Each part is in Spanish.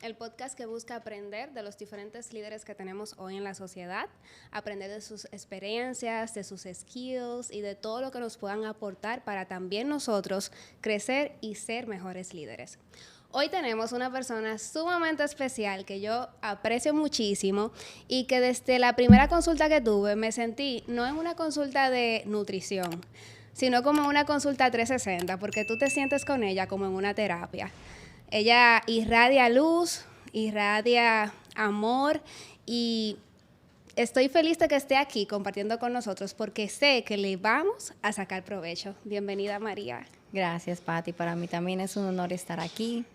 el podcast que busca aprender de los diferentes líderes que tenemos hoy en la sociedad, aprender de sus experiencias, de sus skills y de todo lo que nos puedan aportar para también nosotros crecer y ser mejores líderes. Hoy tenemos una persona sumamente especial que yo aprecio muchísimo y que desde la primera consulta que tuve me sentí no en una consulta de nutrición, sino como una consulta 360, porque tú te sientes con ella como en una terapia. Ella irradia luz, irradia amor y estoy feliz de que esté aquí compartiendo con nosotros porque sé que le vamos a sacar provecho. Bienvenida, María. Gracias, Patti. Para mí también es un honor estar aquí.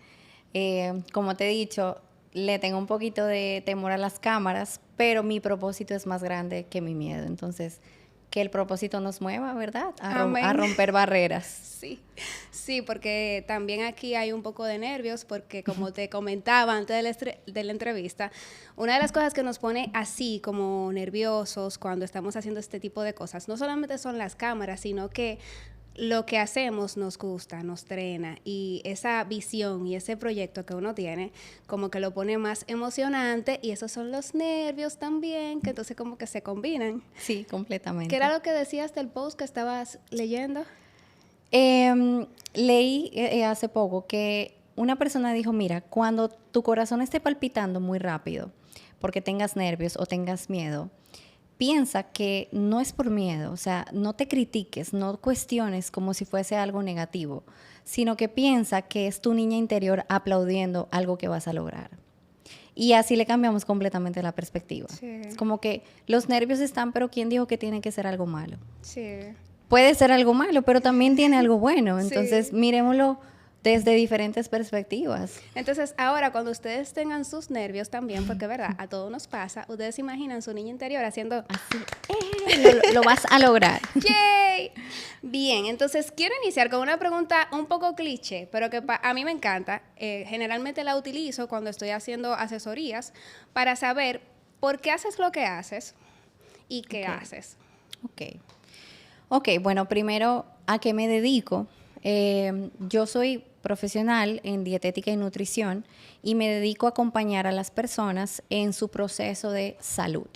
Como te he dicho, le tengo un poquito de temor a las cámaras, pero mi propósito es más grande que mi miedo. Entonces, que el propósito nos mueva, ¿verdad? A romper barreras. Sí, porque también aquí hay un poco de nervios, porque como te comentaba antes de la entrevista, una de las cosas que nos pone así como nerviosos cuando estamos haciendo este tipo de cosas, no solamente son las cámaras, sino que lo que hacemos nos gusta, nos drena y esa visión y ese proyecto que uno tiene como que lo pone más emocionante y esos son los nervios también, que entonces como que se combinan. Sí, completamente. ¿Qué era lo que decías del post que estabas leyendo? Leí hace poco que una persona dijo, mira, cuando tu corazón esté palpitando muy rápido porque tengas nervios o tengas miedo, piensa que no es por miedo, o sea, no te critiques, no cuestiones como si fuese algo negativo, sino que piensa que es tu niña interior aplaudiendo algo que vas a lograr. Y así le cambiamos completamente la perspectiva. Sí. Es como que los nervios están, pero ¿quién dijo que tiene que ser algo malo? Sí. Puede ser algo malo, pero también tiene algo bueno. Entonces, sí. Miremoslo desde diferentes perspectivas. Entonces, ahora cuando ustedes tengan sus nervios también, porque verdad, a todos nos pasa, ustedes imaginan su niña interior haciendo así, lo vas a lograr. ¡Yay! Bien, entonces quiero iniciar con una pregunta un poco cliché, pero que a mí me encanta. Generalmente la utilizo cuando estoy haciendo asesorías para saber por qué haces lo que haces y qué haces. Ok, bueno, primero, ¿a qué me dedico? Yo soy profesional en dietética y nutrición y me dedico a acompañar a las personas en su proceso de salud,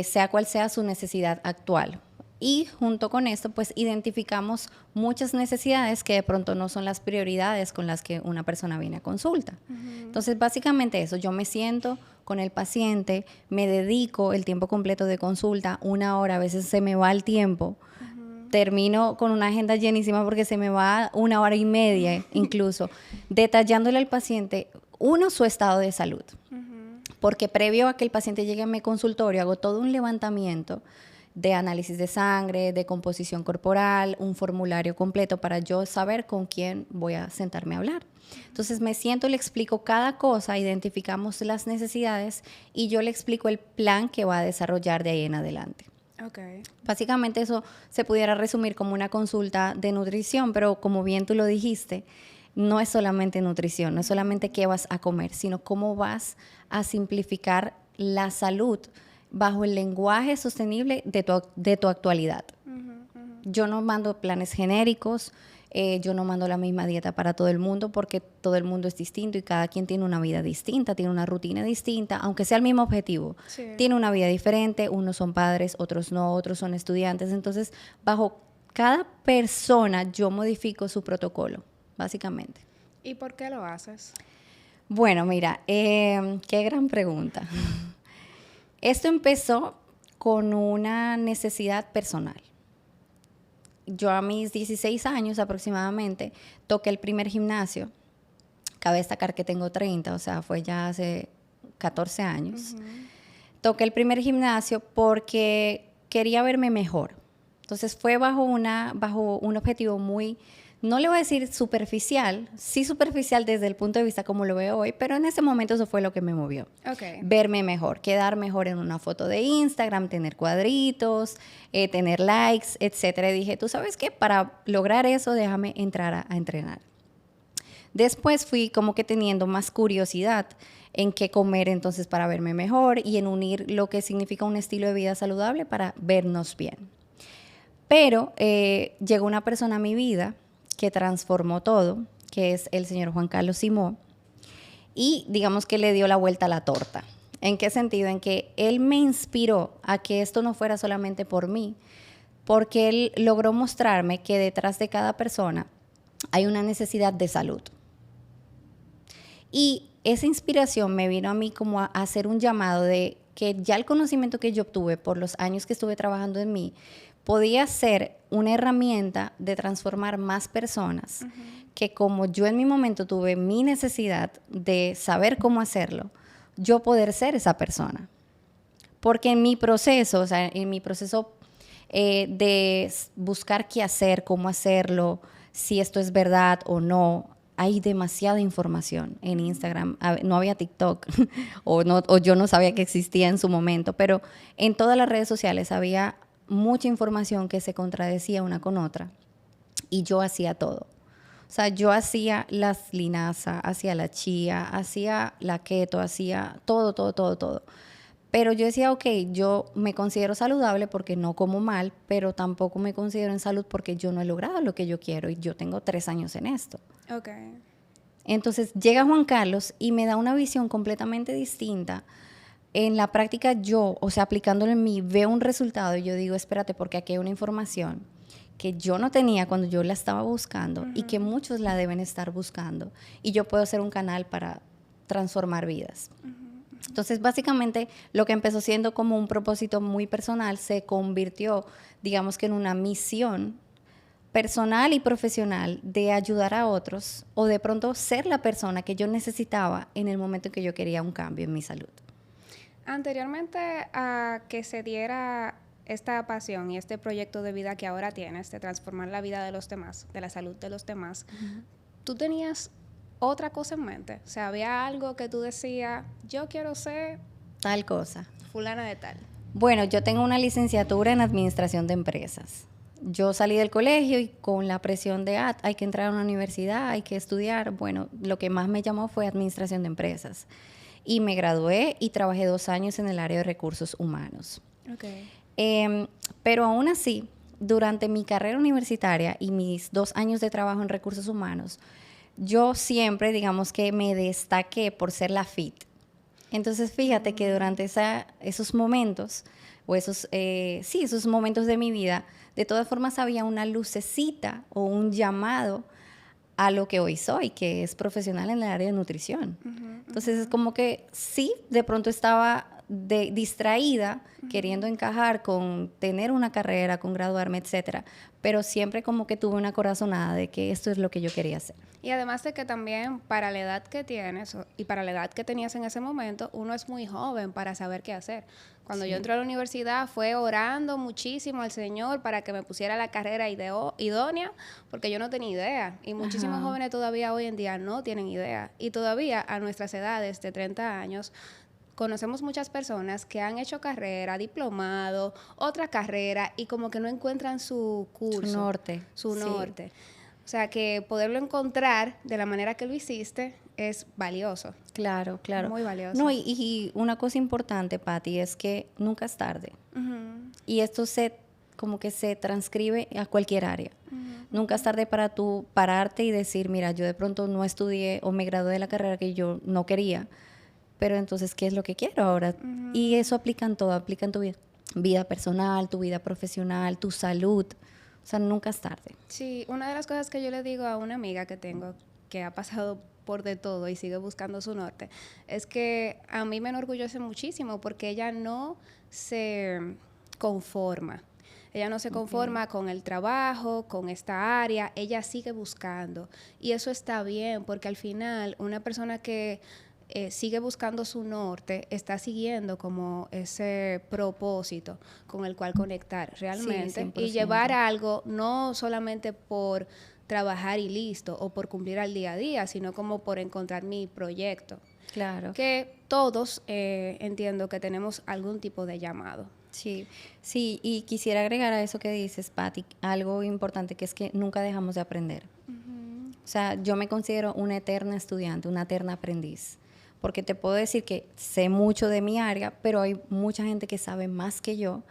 sea cual sea su necesidad actual. Y junto con esto, pues identificamos muchas necesidades que de pronto no son las prioridades con las que una persona viene a consulta. Entonces, básicamente eso, yo me siento con el paciente, me dedico el tiempo completo de consulta, 1 hora, a veces se me va el tiempo. Termino con una agenda llenísima porque se me va 1 hora y media incluso, detallándole al paciente, su estado de salud. Porque previo a que el paciente llegue a mi consultorio, hago todo un levantamiento de análisis de sangre, de composición corporal, un formulario completo para yo saber con quién voy a sentarme a hablar. Entonces me siento, le explico cada cosa, identificamos las necesidades y yo le explico el plan que va a desarrollar de ahí en adelante. Okay. Básicamente eso se pudiera resumir como una consulta de nutrición, pero como bien tú lo dijiste, no es solamente nutrición, no es solamente qué vas a comer, sino cómo vas a simplificar la salud bajo el lenguaje sostenible de tu actualidad. Yo no mando planes genéricos, yo no mando la misma dieta para todo el mundo porque todo el mundo es distinto y cada quien tiene una vida distinta, tiene una rutina distinta, aunque sea el mismo objetivo. Sí. Tiene una vida diferente, unos son padres, otros no, otros son estudiantes. Entonces, bajo cada persona yo modifico su protocolo, básicamente. ¿Y por qué lo haces? Bueno, mira, qué gran pregunta. Esto empezó con una necesidad personal. Yo a mis 16 años aproximadamente toqué el primer gimnasio. Cabe destacar que tengo 30, o sea, fue ya hace 14 años. Toqué el primer gimnasio porque quería verme mejor. Entonces fue bajo un objetivo muy, no le voy a decir superficial, sí superficial desde el punto de vista como lo veo hoy, pero en ese momento eso fue lo que me movió. Okay. Verme mejor, quedar mejor en una foto de Instagram, tener cuadritos, tener likes, etcétera. Y dije, ¿tú sabes qué? Para lograr eso, déjame entrar a entrenar. Después fui como que teniendo más curiosidad en qué comer entonces para verme mejor y en unir lo que significa un estilo de vida saludable para vernos bien. Pero llegó una persona a mi vida que transformó todo, que es el señor Juan Carlos Simó. y digamos que le dio la vuelta a la torta. ¿En qué sentido? En que él me inspiró a que esto no fuera solamente por mí, porque él logró mostrarme que detrás de cada persona hay una necesidad de salud. Y esa inspiración me vino a mí como a hacer un llamado de que ya el conocimiento que yo obtuve por los años que estuve trabajando en mí podía ser una herramienta de transformar más personas, que como yo en mi momento tuve mi necesidad de saber cómo hacerlo, yo poder ser esa persona. Porque en mi proceso, o sea, en mi proceso de buscar qué hacer, cómo hacerlo, si esto es verdad o no, hay demasiada información en Instagram. No había TikTok o yo no sabía que existía en su momento, pero en todas las redes sociales había mucha información que se contradecía una con otra y yo hacía todo. O sea, yo hacía las linaza, hacía la chía, hacía la keto, hacía todo. Pero yo decía, ok, yo me considero saludable porque no como mal, pero tampoco me considero en salud porque yo no he logrado lo que yo quiero y yo tengo 3 años en esto. Ok. Entonces llega Juan Carlos y me da una visión completamente distinta. En la práctica yo, o sea, aplicándolo en mí, veo un resultado y yo digo, espérate, porque aquí hay una información que yo no tenía cuando yo la estaba buscando y que muchos la deben estar buscando. Y yo puedo ser un canal para transformar vidas. Entonces, básicamente, lo que empezó siendo como un propósito muy personal se convirtió, digamos que en una misión personal y profesional de ayudar a otros o de pronto ser la persona que yo necesitaba en el momento en que yo quería un cambio en mi salud. Anteriormente a que se diera esta pasión y este proyecto de vida que ahora tienes, de transformar la vida de los demás, de la salud de los demás, ¿tú tenías otra cosa en mente? O sea, ¿había algo que tú decías, yo quiero ser Tal cosa. fulana de tal? Bueno, yo tengo una licenciatura en administración de empresas. Yo salí del colegio y con la presión de, hay que entrar a una universidad, hay que estudiar. Bueno, lo que más me llamó fue administración de empresas. Y me gradué y trabajé 2 años en el área de recursos humanos. Okay. Pero aún así, durante mi carrera universitaria y mis 2 años de trabajo en recursos humanos, yo siempre, digamos que me destaqué por ser la fit. Entonces, fíjate que durante esos momentos, o esos momentos de mi vida, de todas formas había una lucecita o un llamado a lo que hoy soy, que es profesional en el área de nutrición. Entonces, es como que sí, de pronto estaba distraída, queriendo encajar con tener una carrera, con graduarme, etcétera, pero siempre como que tuve una corazonada de que esto es lo que yo quería hacer. Y además de que también para la edad que tienes y para la edad que tenías en ese momento, uno es muy joven para saber qué hacer. Cuando yo entré a la universidad fue orando muchísimo al Señor para que me pusiera la carrera idónea, porque yo no tenía idea. Y muchísimos jóvenes todavía hoy en día no tienen idea. Y todavía a nuestras edades de 30 años, conocemos muchas personas que han hecho carrera, diplomado, otra carrera y como que no encuentran su curso. Su norte. O sea, que poderlo encontrar de la manera que lo hiciste es valioso. Claro. Muy valioso. No, y una cosa importante, Patti, es que nunca es tarde. Y esto como que se transcribe a cualquier área. Nunca es tarde para tú pararte y decir, mira, yo de pronto no estudié o me gradué de la carrera que yo no quería, pero entonces, ¿qué es lo que quiero ahora? Y eso aplica en todo, aplica en tu vida personal, tu vida profesional, tu salud. O sea, nunca es tarde. Sí, una de las cosas que yo le digo a una amiga que tengo, que ha pasado por de todo y sigue buscando su norte, es que a mí me enorgullece muchísimo porque ella no se conforma. Ella no se conforma con el trabajo, con esta área, ella sigue buscando. Y eso está bien, porque al final una persona que sigue buscando su norte, está siguiendo como ese propósito con el cual conectar realmente, y llevar algo no solamente por trabajar y listo o por cumplir al día a día, sino como por encontrar mi proyecto. Claro. Que todos entiendo que tenemos algún tipo de llamado. Sí, y quisiera agregar a eso que dices, Patti, algo importante, que es que nunca dejamos de aprender. O sea, yo me considero una eterna estudiante, una eterna aprendiz, porque te puedo decir que sé mucho de mi área, pero hay mucha gente que sabe más que yo,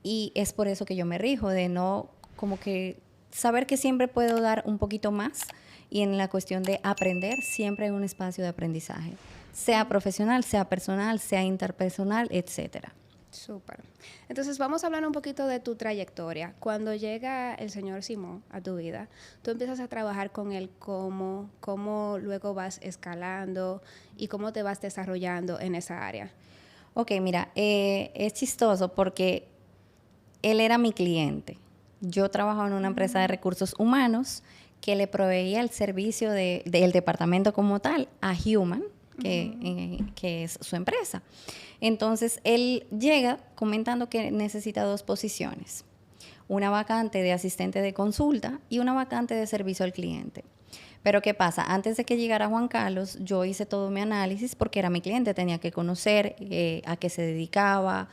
y es por eso que yo me rijo, de no, como que saber que siempre puedo dar un poquito más y en la cuestión de aprender, siempre hay un espacio de aprendizaje, sea profesional, sea personal, sea interpersonal, etcétera. Súper. Entonces vamos a hablar un poquito de tu trayectoria. Cuando llega el señor Simón a tu vida, tú empiezas a trabajar con él, cómo luego vas escalando y cómo te vas desarrollando en esa área. Ok, mira, es chistoso porque él era mi cliente. Yo trabajaba en una empresa de recursos humanos que le proveía el servicio del departamento como tal a Human, que es su empresa. Entonces, él llega comentando que necesita 2 posiciones. Una vacante de asistente de consulta y una vacante de servicio al cliente. Pero ¿qué pasa? Antes de que llegara Juan Carlos, yo hice todo mi análisis porque era mi cliente, tenía que conocer a qué se dedicaba,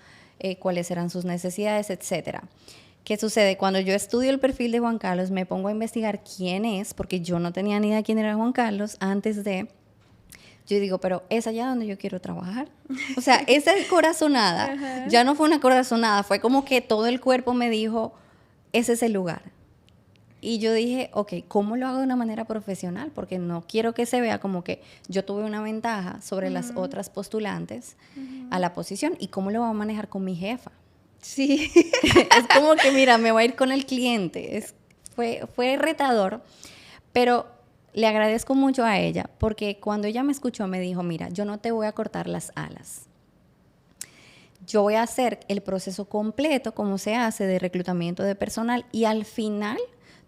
cuáles eran sus necesidades, etcétera. ¿Qué sucede? Cuando yo estudio el perfil de Juan Carlos, me pongo a investigar quién es, porque yo no tenía ni idea quién era Juan Carlos antes de... Yo digo, pero es allá donde yo quiero trabajar. O sea, esa corazonada ya no fue una corazonada, fue como que todo el cuerpo me dijo, ese es el lugar. Y yo dije, ok, ¿cómo lo hago de una manera profesional? Porque no quiero que se vea como que yo tuve una ventaja sobre las otras postulantes a la posición. ¿Y cómo lo voy a manejar con mi jefa? Sí. Es como que, mira, me voy a ir con el cliente. Fue retador, pero le agradezco mucho a ella porque cuando ella me escuchó me dijo, mira, yo no te voy a cortar las alas. Yo voy a hacer el proceso completo, como se hace, de reclutamiento de personal y al final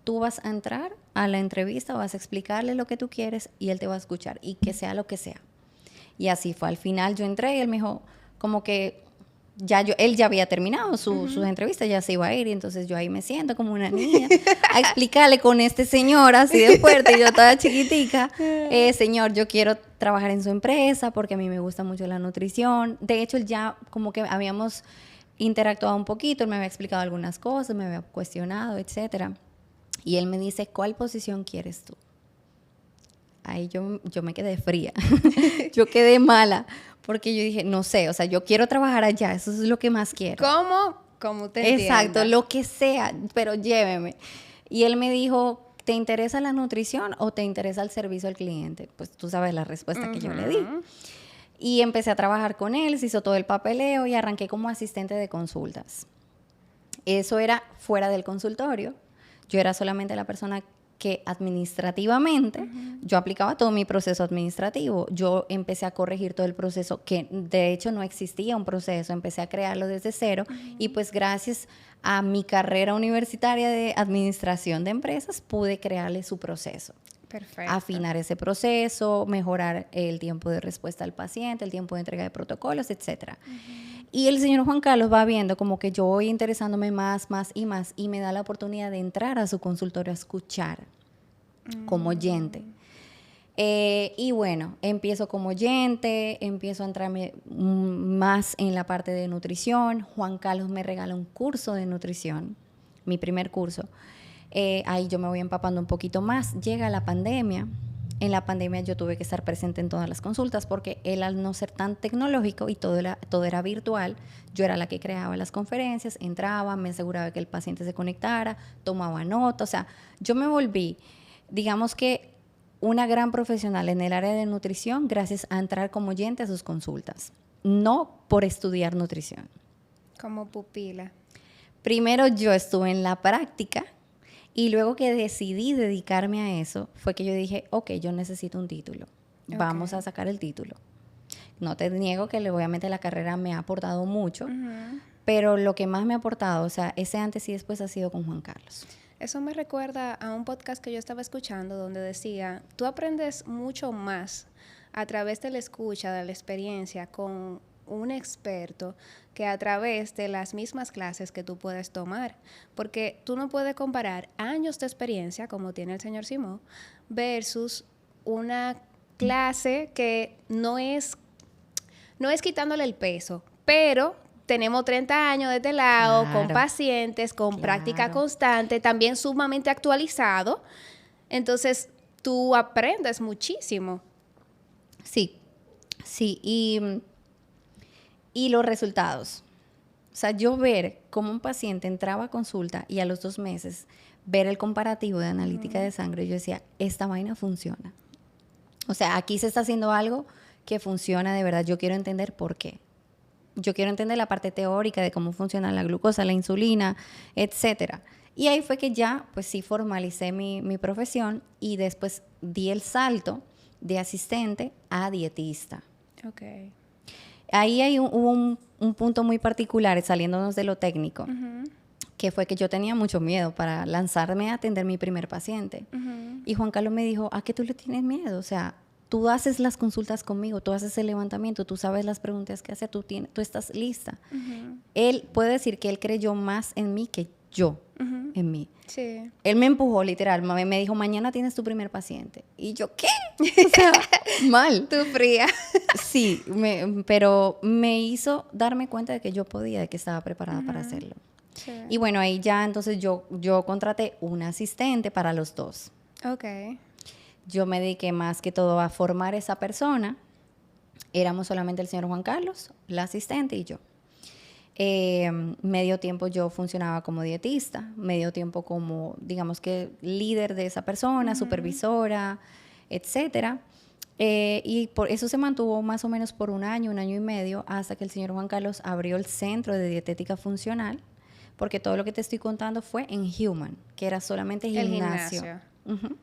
tú vas a entrar a la entrevista, vas a explicarle lo que tú quieres y él te va a escuchar y que sea lo que sea. Y así fue. Al final yo entré y él me dijo como que él ya había terminado sus entrevistas, ya se iba a ir y entonces yo ahí me siento como una niña a explicarle con este señor así de fuerte, yo toda chiquitica, señor, yo quiero trabajar en su empresa porque a mí me gusta mucho la nutrición. De hecho, él ya como que habíamos interactuado un poquito, él me había explicado algunas cosas, me había cuestionado, etcétera. Y él me dice, ¿cuál posición quieres tú? Ahí yo me quedé fría, yo quedé mala, porque yo dije, no sé, o sea, yo quiero trabajar allá, eso es lo que más quiero. ¿Cómo? Como te entiendas. Exacto, lo que sea, pero lléveme. Y él me dijo, ¿te interesa la nutrición o te interesa el servicio al cliente? Pues tú sabes la respuesta que yo le di. Y empecé a trabajar con él, se hizo todo el papeleo y arranqué como asistente de consultas. Eso era fuera del consultorio. Yo era solamente la persona que administrativamente yo aplicaba todo mi proceso administrativo. Yo empecé a corregir todo el proceso, que de hecho no existía un proceso, empecé a crearlo desde cero y pues gracias a mi carrera universitaria de administración de empresas pude crearle su proceso. Perfecto. Afinar ese proceso, mejorar el tiempo de respuesta al paciente, el tiempo de entrega de protocolos, etcétera. Y el señor Juan Carlos va viendo como que yo voy interesándome más y me da la oportunidad de entrar a su consultorio a escuchar como oyente. Y bueno, empiezo como oyente, empiezo a entrarme más en la parte de nutrición. Juan Carlos me regala un curso de nutrición, mi primer curso. Ahí yo me voy empapando un poquito más. Llega la pandemia. En la pandemia yo tuve que estar presente en todas las consultas porque él, al no ser tan tecnológico y todo era virtual, yo era la que creaba las conferencias, entraba, me aseguraba que el paciente se conectara, tomaba nota. O sea, yo me volví, digamos que, una gran profesional en el área de nutrición gracias a entrar como oyente a sus consultas, no por estudiar nutrición. Como pupila. Primero yo estuve en la práctica. Y luego que decidí dedicarme a eso, fue que yo dije, ok, yo necesito un título. Vamos a sacar el título. No te niego que obviamente la carrera me ha aportado mucho, pero lo que más me ha aportado, o sea, ese antes y después ha sido con Juan Carlos. Eso me recuerda a un podcast que yo estaba escuchando donde decía, tú aprendes mucho más a través de la escucha, de la experiencia con un experto que a través de las mismas clases que tú puedes tomar, porque tú no puedes comparar años de experiencia como tiene el señor Simón versus una clase que no es quitándole el peso, pero tenemos 30 años de este lado, con pacientes, con práctica constante, también sumamente actualizado, entonces tú aprendes muchísimo. Sí, y los resultados. O sea, yo ver cómo un paciente entraba a consulta y a los 2 meses ver el comparativo de analítica de sangre, yo decía, esta vaina funciona. O sea, aquí se está haciendo algo que funciona de verdad. Yo quiero entender por qué. Yo quiero entender la parte teórica de cómo funciona la glucosa, la insulina, etcétera. Y ahí fue que ya, pues sí, formalicé mi profesión y después di el salto de asistente a dietista. Ok. Ahí hubo un punto muy particular, saliéndonos de lo técnico, que fue que yo tenía mucho miedo para lanzarme a atender mi primer paciente. Y Juan Carlos me dijo, ¿a qué tú le tienes miedo? O sea, tú haces las consultas conmigo, tú haces el levantamiento, tú sabes las preguntas que hacer, tú estás lista. Él puede decir que él creyó más en mí que yo en mí. Sí. Él me empujó, literal, me dijo, mañana tienes tu primer paciente. Y yo, ¿qué? O sea, mal. Tú fría. Sí, pero me hizo darme cuenta de que yo podía, de que estaba preparada para hacerlo. Sí. Y bueno, ahí ya entonces yo contraté un asistente para los dos. Ok. Yo me dediqué más que todo a formar esa persona. Éramos solamente el señor Juan Carlos, la asistente y yo. Medio tiempo yo funcionaba como dietista, medio tiempo como, digamos que, líder de esa persona, supervisora, etcétera. Y por eso se mantuvo más o menos por un año y medio, hasta que el señor Juan Carlos abrió el centro de dietética funcional, porque todo lo que te estoy contando fue en Human, que era solamente gimnasio. El gimnasio.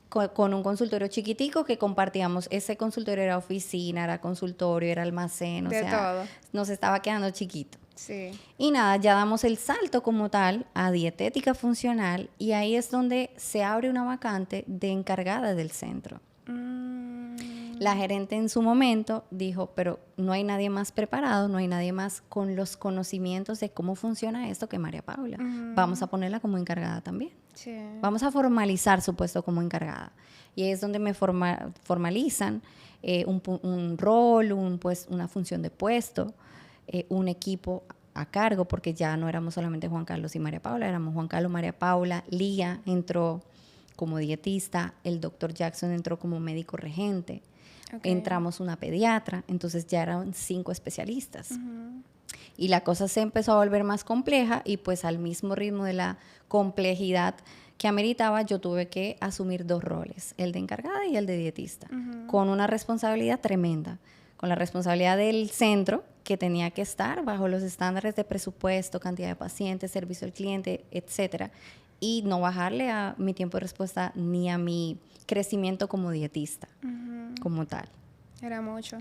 Con un consultorio chiquitico que compartíamos. Ese consultorio era oficina, era consultorio, era almacén, o De sea, todo. nos estaba quedando chiquito. Sí. Y nada, ya damos el salto como tal a dietética funcional y ahí es donde se abre una vacante de encargada del centro. La gerente en su momento dijo, pero no hay nadie más preparado, no hay nadie más con los conocimientos de cómo funciona esto que María Paula. Vamos a ponerla como encargada también. Sí. Vamos a formalizar su puesto como encargada. Y ahí es donde me formalizan un rol, una función de puesto, un equipo a cargo, porque ya no éramos solamente Juan Carlos y María Paula, éramos Juan Carlos, María Paula, Lía entró como dietista, el doctor Jackson entró como médico regente, entramos una pediatra, entonces ya eran 5 especialistas. Y la cosa se empezó a volver más compleja y pues al mismo ritmo de la complejidad que ameritaba, yo tuve que asumir 2 roles, el de encargada y el de dietista, con una responsabilidad tremenda, con la responsabilidad del centro, que tenía que estar bajo los estándares de presupuesto, cantidad de pacientes, servicio al cliente, etcétera, y no bajarle a mi tiempo de respuesta ni a mi crecimiento como dietista, como tal. Era mucho.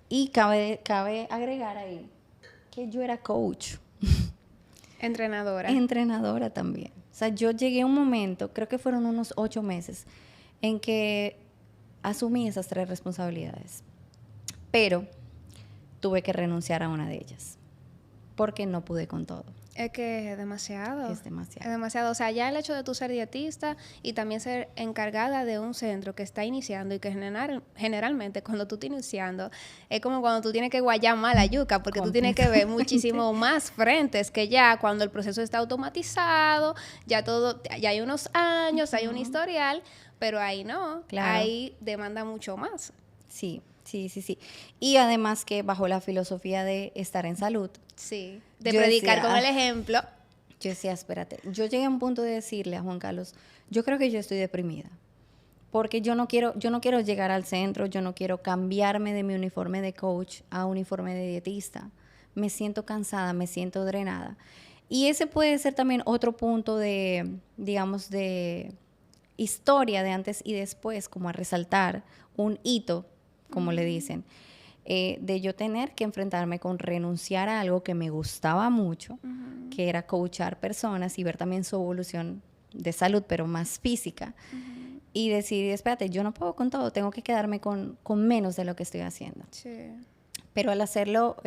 Y cabe agregar ahí que yo era coach. Entrenadora. Entrenadora también. O sea, yo llegué a un momento, creo que fueron unos 8 meses, en que asumí esas 3 responsabilidades. Pero tuve que renunciar a una de ellas, porque no pude con todo. Es que es demasiado. Es demasiado. Es demasiado. O sea, ya el hecho de tú ser dietista y también ser encargada de un centro que está iniciando y que generalmente cuando tú estás iniciando es como cuando tú tienes que guayar más la yuca, porque tú tienes que ver muchísimo más frentes que ya cuando el proceso está automatizado, ya todo, ya hay unos años, hay un historial, pero ahí no. Claro. Ahí demanda mucho más. Sí. Y además que bajo la filosofía de estar en salud. Sí, de predicar con el ejemplo. Yo decía, espérate, yo llegué a un punto de decirle a Juan Carlos, yo creo que yo estoy deprimida, porque yo no quiero llegar al centro, yo no quiero cambiarme de mi uniforme de coach a uniforme de dietista. Me siento cansada, me siento drenada. Y ese puede ser también otro punto de, digamos, de historia de antes y después, como a resaltar un hito, como le dicen, de yo tener que enfrentarme con renunciar a algo que me gustaba mucho, que era coachar personas y ver también su evolución de salud, pero más física, y decir, espérate, yo no puedo con todo, tengo que quedarme con menos de lo que estoy haciendo. Sí. Pero al hacerlo,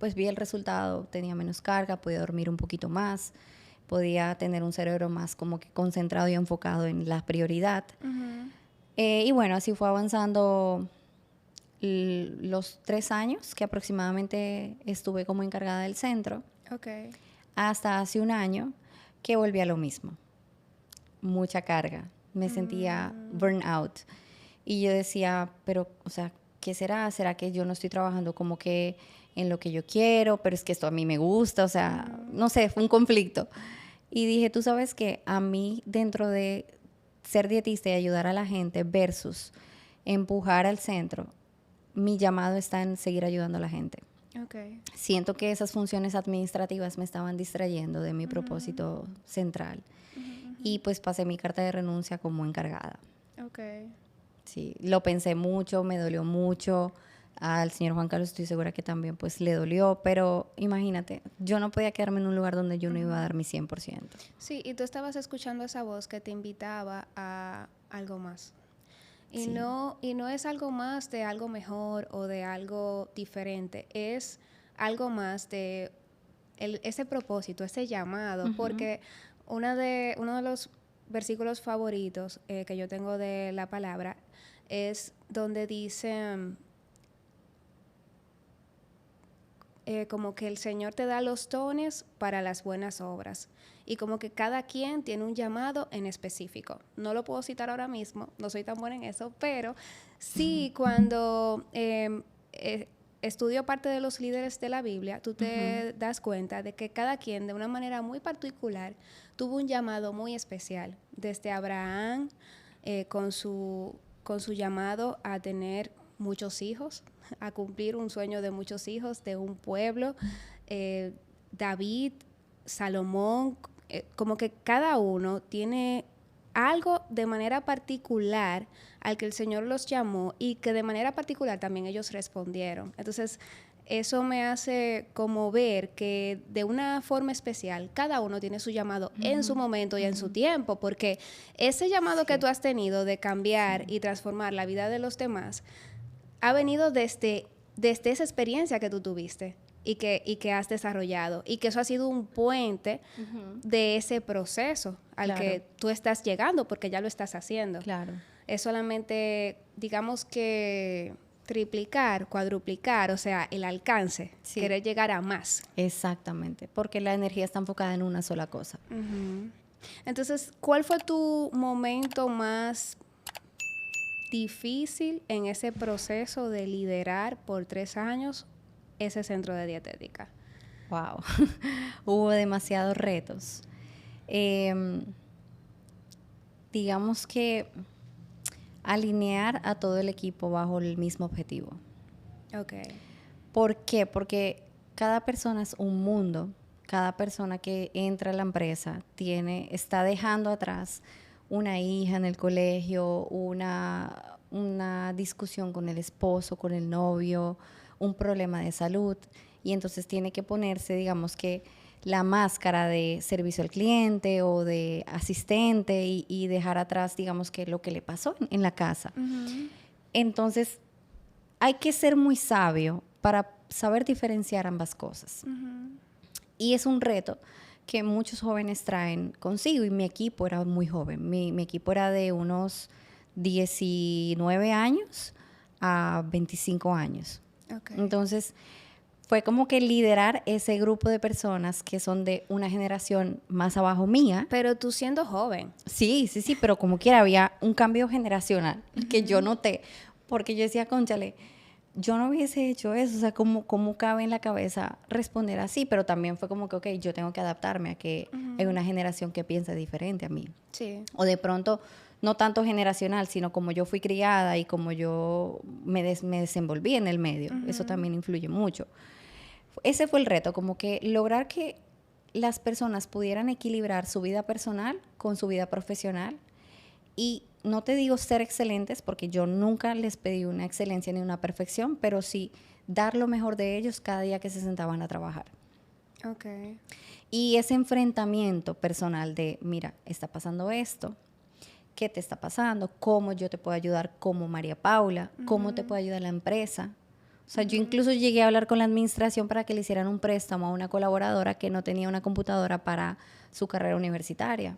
pues vi el resultado, tenía menos carga, podía dormir un poquito más, podía tener un cerebro más como que concentrado y enfocado en la prioridad. Y bueno, así fue avanzando los 3 años que aproximadamente estuve como encargada del centro, hasta hace un año que volví a lo mismo. Mucha carga, me sentía burnout. Y yo decía, pero, o sea, ¿qué será? ¿Será que yo no estoy trabajando como que en lo que yo quiero, pero es que esto a mí me gusta, o sea, no sé, fue un conflicto. Y dije, tú sabes que a mí dentro de ser dietista y ayudar a la gente versus empujar al centro, mi llamado está en seguir ayudando a la gente. Okay. Siento que esas funciones administrativas me estaban distrayendo de mi propósito central. Y pues pasé mi carta de renuncia como encargada. Okay. Sí, lo pensé mucho, me dolió mucho. Al señor Juan Carlos estoy segura que también pues le dolió, pero imagínate, yo no podía quedarme en un lugar donde yo no iba a dar mi 100%. Sí, y tú estabas escuchando esa voz que te invitaba a algo más. Y, Sí. y no es algo más de algo mejor o de algo diferente, es algo más de ese propósito, ese llamado, porque uno de los versículos favoritos que yo tengo de la palabra es donde dice como que el Señor te da los dones para las buenas obras y como que cada quien tiene un llamado en específico. No lo puedo citar ahora mismo, no soy tan buena en eso, pero sí cuando estudio parte de los líderes de la Biblia, tú te das cuenta de que cada quien de una manera muy particular tuvo un llamado muy especial. Desde Abraham con su llamado a tener muchos hijos, a cumplir un sueño de muchos hijos, de un pueblo, David, Salomón, como que cada uno tiene algo de manera particular al que el Señor los llamó y que de manera particular también ellos respondieron. Entonces, eso me hace como ver que de una forma especial cada uno tiene su llamado en su momento y en su tiempo, porque ese llamado que tú has tenido de cambiar y transformar la vida de los demás ha venido desde esa experiencia que tú tuviste y que has desarrollado y que eso ha sido un puente de ese proceso al que tú estás llegando porque ya lo estás haciendo. Claro. Es solamente, digamos que triplicar, cuadruplicar, o sea, el alcance, querer llegar a más. Exactamente, porque la energía está enfocada en una sola cosa. Entonces, ¿cuál fue tu momento más difícil en ese proceso de liderar por 3 años ese centro de dietética? Wow, hubo demasiados retos. Digamos que alinear a todo el equipo bajo el mismo objetivo. Okay. ¿Por qué? Porque cada persona es un mundo. Cada persona que entra a la empresa está dejando atrás una hija en el colegio, una discusión con el esposo, con el novio, un problema de salud. Y entonces tiene que ponerse, digamos que, la máscara de servicio al cliente o de asistente y dejar atrás, digamos que, lo que le pasó en la casa. Entonces, hay que ser muy sabio para saber diferenciar ambas cosas. Y es un reto que muchos jóvenes traen consigo, y mi equipo era muy joven. Mi equipo era de unos 19 años a 25 años. Okay. Entonces, fue como que liderar ese grupo de personas que son de una generación más abajo mía. Pero tú siendo joven. Sí, pero como quiera había un cambio generacional que yo noté, porque yo decía, cónchale, yo no hubiese hecho eso, o sea, ¿cómo cabe en la cabeza responder así? Pero también fue como que, ok, yo tengo que adaptarme a que hay una generación que piensa diferente a mí. Sí. O de pronto, no tanto generacional, sino como yo fui criada y como yo me desenvolví en el medio. Eso también influye mucho. Ese fue el reto, como que lograr que las personas pudieran equilibrar su vida personal con su vida profesional. Y no te digo ser excelentes, porque yo nunca les pedí una excelencia ni una perfección, pero sí dar lo mejor de ellos cada día que se sentaban a trabajar. Okay. Y ese enfrentamiento personal de, mira, está pasando esto, ¿qué te está pasando? ¿Cómo yo te puedo ayudar como María Paula? ¿Cómo te puede ayudar la empresa? O sea, yo incluso llegué a hablar con la administración para que le hicieran un préstamo a una colaboradora que no tenía una computadora para su carrera universitaria.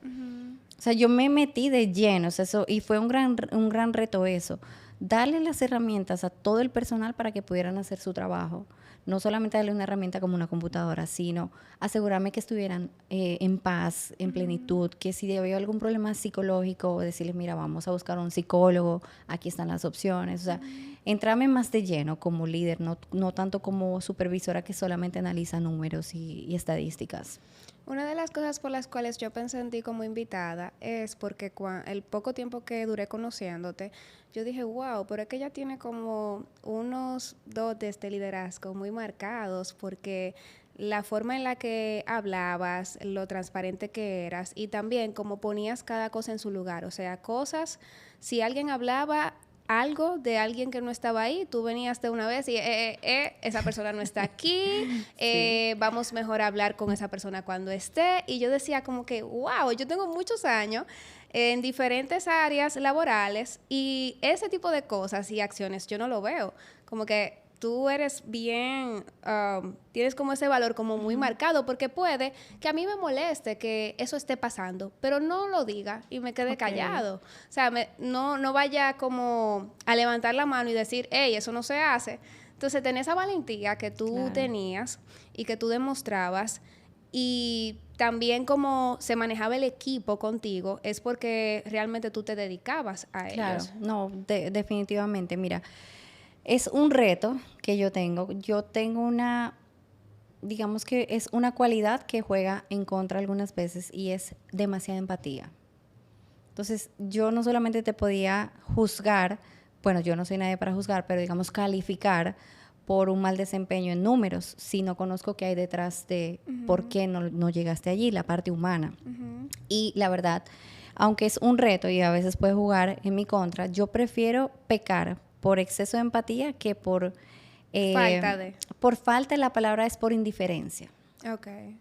O sea, yo me metí de lleno, o sea, eso, y fue un gran reto eso. Darle las herramientas a todo el personal para que pudieran hacer su trabajo. No solamente darle una herramienta como una computadora, sino asegurarme que estuvieran en paz, en plenitud, que si había algún problema psicológico, decirles, mira, vamos a buscar un psicólogo, aquí están las opciones. O sea, entrarme más de lleno como líder, no tanto como supervisora que solamente analiza números y estadísticas. Una de las cosas por las cuales yo pensé en ti como invitada es porque el poco tiempo que duré conociéndote, yo dije, wow, pero es que ella tiene como unos dotes de liderazgo muy marcados, porque la forma en la que hablabas, lo transparente que eras y también cómo ponías cada cosa en su lugar. O sea, cosas, si alguien hablaba algo de alguien que no estaba ahí, tú venías de una vez y esa persona no está aquí, sí. Vamos mejor a hablar con esa persona cuando esté. Y yo decía como que, wow, yo tengo muchos años en diferentes áreas laborales y ese tipo de cosas y acciones yo no lo veo. Como que tú eres bien, tienes como ese valor como muy marcado, porque puede que a mí me moleste que eso esté pasando, pero no lo diga y me quede callado. O sea, no vaya como a levantar la mano y decir, hey, eso no se hace. Entonces, tener esa valentía que tú tenías y que tú demostrabas, y también como se manejaba el equipo contigo, es porque realmente tú te dedicabas a ellos. Claro, no, definitivamente, mira, es un reto que yo tengo. Yo tengo digamos que es una cualidad que juega en contra algunas veces y es demasiada empatía. Entonces, yo no solamente te podía juzgar, bueno, yo no soy nadie para juzgar, pero digamos calificar por un mal desempeño en números, si no conozco qué hay detrás de por qué no llegaste allí, la parte humana. Y la verdad, aunque es un reto y a veces puede jugar en mi contra, yo prefiero pecar por exceso de empatía que por falta de. Por falta, la palabra es por indiferencia. Okay.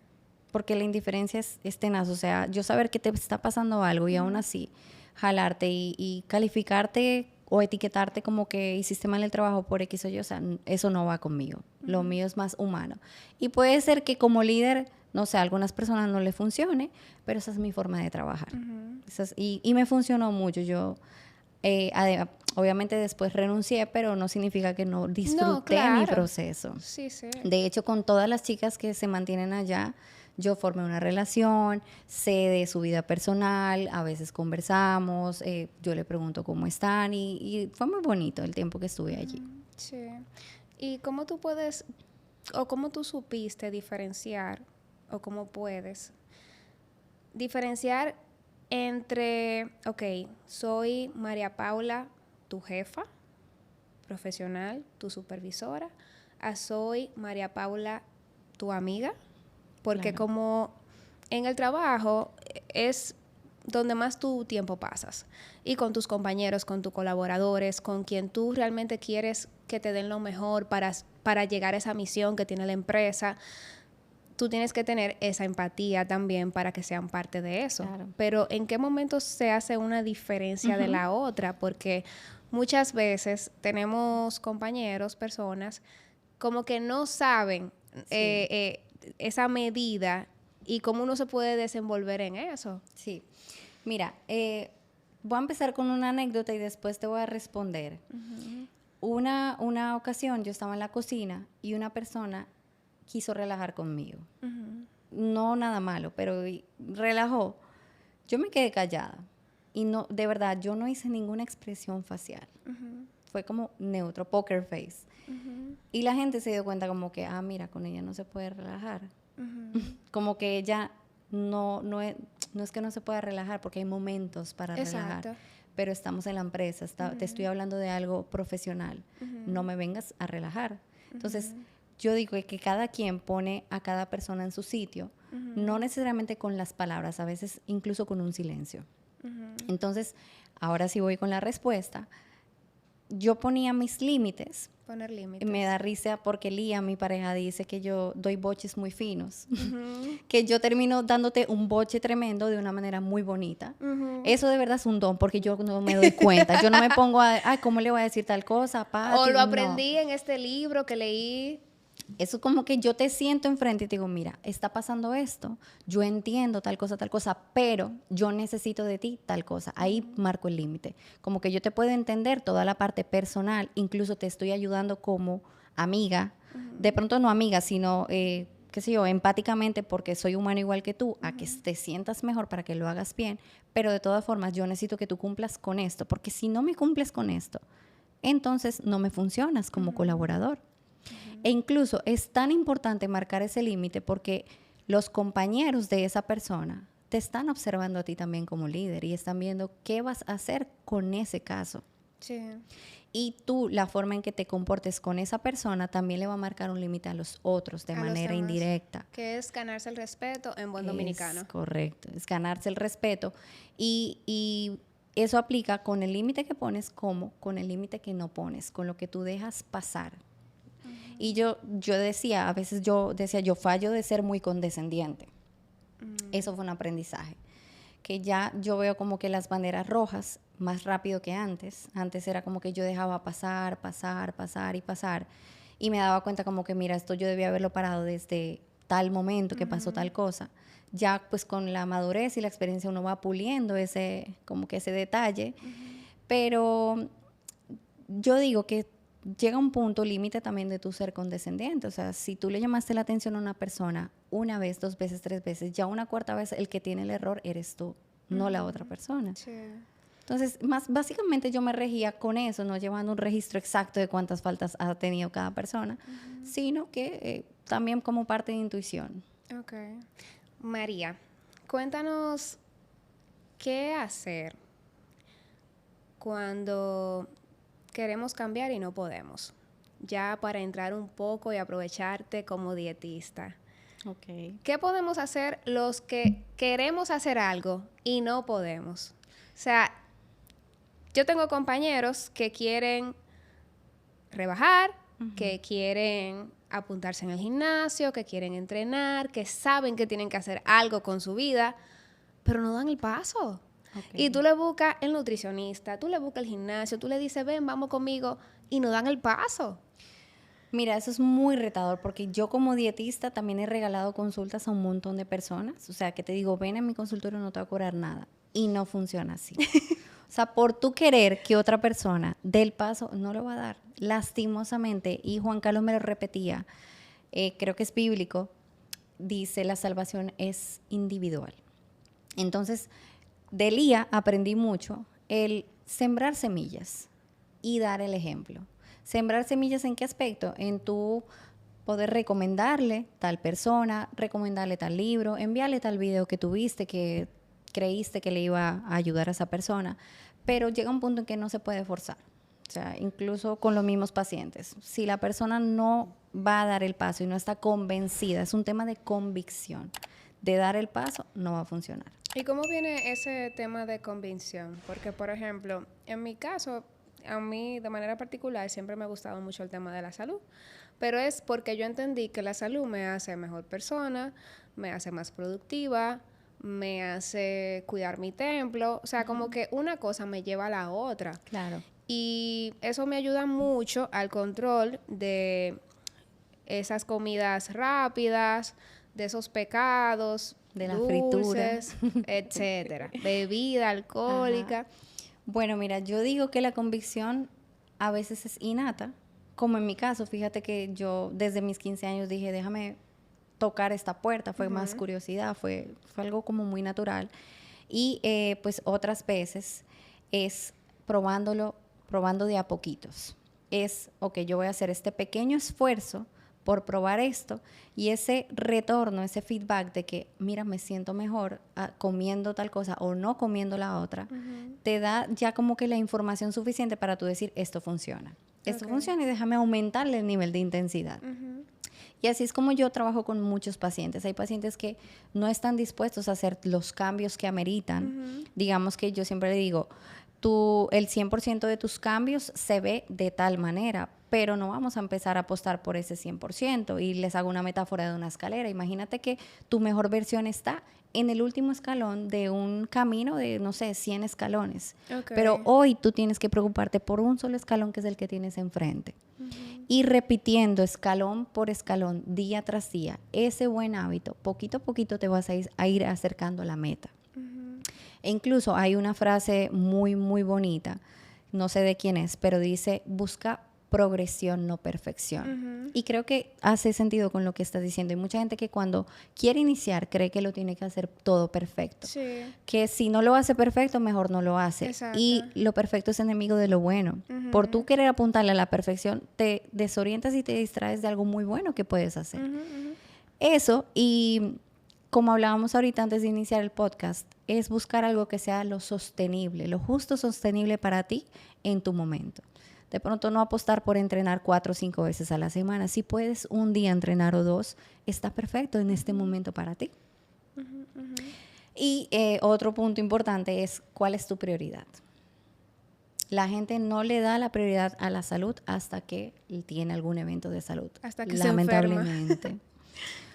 Porque la indiferencia es tenaz. O sea, yo saber que te está pasando algo y aún así jalarte y calificarte o etiquetarte como que hiciste mal el trabajo por X o Y, o sea, eso no va conmigo. Lo mío es más humano. Y puede ser que como líder, no sé, a algunas personas no le funcione, pero esa es mi forma de trabajar. Y me funcionó mucho. Yo obviamente después renuncié, pero no significa que no disfruté mi proceso. Sí, sí. De hecho, con todas las chicas que se mantienen allá, yo formé una relación, sé de su vida personal, a veces conversamos, yo le pregunto cómo están y fue muy bonito el tiempo que estuve allí. Sí. ¿Y cómo tú puedes, o cómo tú supiste diferenciar, o cómo puedes diferenciar entre, ok, soy María Paula, tu jefa profesional, tu supervisora, a soy María Paula, tu amiga? Porque como en el trabajo es donde más tu tiempo pasas, y con tus compañeros, con tus colaboradores, con quien tú realmente quieres que te den lo mejor para llegar a esa misión que tiene la empresa, tú tienes que tener esa empatía también para que sean parte de eso. Claro. Pero ¿en qué momento se hace una diferencia de la otra? Porque muchas veces tenemos compañeros, personas, como que no saben esa medida y cómo uno se puede desenvolver en eso. Sí. Mira, voy a empezar con una anécdota y después te voy a responder. Una ocasión yo estaba en la cocina y una persona quiso relajar conmigo. No nada malo, pero relajó. Yo me quedé callada y no, de verdad, yo no hice ninguna expresión facial. Fue como neutro, poker face. Y la gente se dio cuenta como que, mira, con ella no se puede relajar. Como que ella no es que no se pueda relajar, porque hay momentos para relajar. Pero estamos en la empresa, te estoy hablando de algo profesional. No me vengas a relajar. Entonces, yo digo que cada quien pone a cada persona en su sitio, no necesariamente con las palabras, a veces incluso con un silencio. Entonces, ahora sí voy con la respuesta. Yo ponía mis límites. Poner límites. Me da risa porque Lía, mi pareja, dice que yo doy boches muy finos. Que yo termino dándote un boche tremendo de una manera muy bonita. Eso de verdad es un don, porque yo no me doy cuenta. Yo no me pongo ¿cómo le voy a decir tal cosa? Pati? O lo aprendí en este libro que leí. Eso es como que yo te siento enfrente y te digo, mira, está pasando esto, yo entiendo tal cosa, pero yo necesito de ti tal cosa. Ahí marco el límite. Como que yo te puedo entender toda la parte personal, incluso te estoy ayudando como amiga, de pronto no amiga, sino, qué sé yo, empáticamente porque soy humano igual que tú, a que te sientas mejor para que lo hagas bien, pero de todas formas yo necesito que tú cumplas con esto, porque si no me cumples con esto, entonces no me funcionas como colaborador. E incluso es tan importante marcar ese límite porque los compañeros de esa persona te están observando a ti también como líder y están viendo qué vas a hacer con ese caso. Sí. Y tú, la forma en que te comportes con esa persona también le va a marcar un límite a los otros de A los manera demás, indirecta. que es ganarse el respeto en buen dominicano. Es correcto, es ganarse el respeto y eso aplica con el límite que pones como con el límite que no pones, con lo que tú dejas pasar. Y yo decía, a veces yo decía, yo fallo de ser muy condescendiente. Eso fue un aprendizaje. Que ya yo veo como que las banderas rojas más rápido que antes. Antes era como que yo dejaba pasar. Y me daba cuenta como que, mira, esto yo debía haberlo parado desde tal momento que pasó tal cosa. Ya pues con la madurez y la experiencia uno va puliendo como que ese detalle. Pero yo digo que llega un punto límite también de tu ser condescendiente. O sea, si tú le llamaste la atención a una persona una vez, 2 veces, 3 veces, ya una cuarta vez el que tiene el error eres tú, no la otra persona. Sí. Entonces, básicamente yo me regía con eso, no llevando un registro exacto de cuántas faltas ha tenido cada persona, sino que también como parte de intuición. Ok. María, cuéntanos qué hacer cuando queremos cambiar y no podemos. Ya para entrar un poco y aprovecharte como dietista. Okay. ¿Qué podemos hacer los que queremos hacer algo y no podemos? O sea, yo tengo compañeros que quieren rebajar, que quieren apuntarse en el gimnasio, que quieren entrenar, que saben que tienen que hacer algo con su vida, pero no dan el paso. Okay. Y tú le buscas el nutricionista, tú le buscas el gimnasio, tú le dices, ven, vamos conmigo, y no dan el paso. Mira, eso es muy retador porque yo como dietista también he regalado consultas a un montón de personas. O sea, que te digo, ven a mi consultorio, no te va a cobrar nada. Y no funciona así. O sea, por tú querer que otra persona dé el paso, no lo va a dar. Lastimosamente, y Juan Carlos me lo repetía, creo que es bíblico, dice la salvación es individual. Entonces, de Elías aprendí mucho el sembrar semillas y dar el ejemplo. Sembrar semillas ¿en qué aspecto? En tu poder recomendarle tal persona, recomendarle tal libro, enviarle tal video que tuviste que creíste que le iba a ayudar a esa persona, pero llega un punto en que no se puede forzar. O sea, incluso con los mismos pacientes. Si la persona no va a dar el paso y no está convencida, es un tema de convicción, de dar el paso, no va a funcionar. ¿Y cómo viene ese tema de convicción? Porque, por ejemplo, en mi caso, a mí de manera particular siempre me ha gustado mucho el tema de la salud, pero es porque yo entendí que la salud me hace mejor persona, me hace más productiva, me hace cuidar mi templo, o sea, como que una cosa me lleva a la otra. Claro. Y eso me ayuda mucho al control de esas comidas rápidas, de esos pecados, de la dulces, fritura, etcétera, bebida alcohólica. Ajá. Bueno, mira, yo digo que la convicción a veces es innata, como en mi caso, fíjate que yo desde mis 15 años dije, déjame tocar esta puerta, fue más curiosidad, fue algo como muy natural. Y pues otras veces es probando de a poquitos. Es, ok, yo voy a hacer este pequeño esfuerzo por probar esto y ese retorno, ese feedback de que, mira, me siento mejor comiendo tal cosa o no comiendo la otra, te da ya como que la información suficiente para tú decir, esto funciona. Esto funciona y déjame aumentarle el nivel de intensidad. Y así es como yo trabajo con muchos pacientes. Hay pacientes que no están dispuestos a hacer los cambios que ameritan. Digamos que yo siempre le digo, el 100% de tus cambios se ve de tal manera, pero no vamos a empezar a apostar por ese 100%. Y les hago una metáfora de una escalera. Imagínate que tu mejor versión está en el último escalón de un camino de, no sé, 100 escalones. Pero hoy tú tienes que preocuparte por un solo escalón que es el que tienes enfrente. y repitiendo escalón por escalón, día tras día, ese buen hábito, poquito a poquito te vas a ir acercando a la meta. E incluso hay una frase muy, muy bonita, no sé de quién es, pero dice, busca progresión, no perfección. Y creo que hace sentido con lo que estás diciendo. Hay mucha gente que cuando quiere iniciar cree que lo tiene que hacer todo perfecto. Sí. Que si no lo hace perfecto, mejor no lo hace. Exacto. Y lo perfecto es enemigo de lo bueno. Por tú querer apuntarle a la perfección, te desorientas y te distraes de algo muy bueno que puedes hacer. Eso, y como hablábamos ahorita antes de iniciar el podcast, es buscar algo que sea lo sostenible, lo justo sostenible para ti en tu momento. De pronto no apostar por entrenar 4 o 5 veces a la semana. Si puedes un día entrenar o 2, está perfecto en este momento para ti. Y otro punto importante es cuál es tu prioridad. La gente no le da la prioridad a la salud hasta que tiene algún evento de salud. Hasta que lamentablemente. se enferma.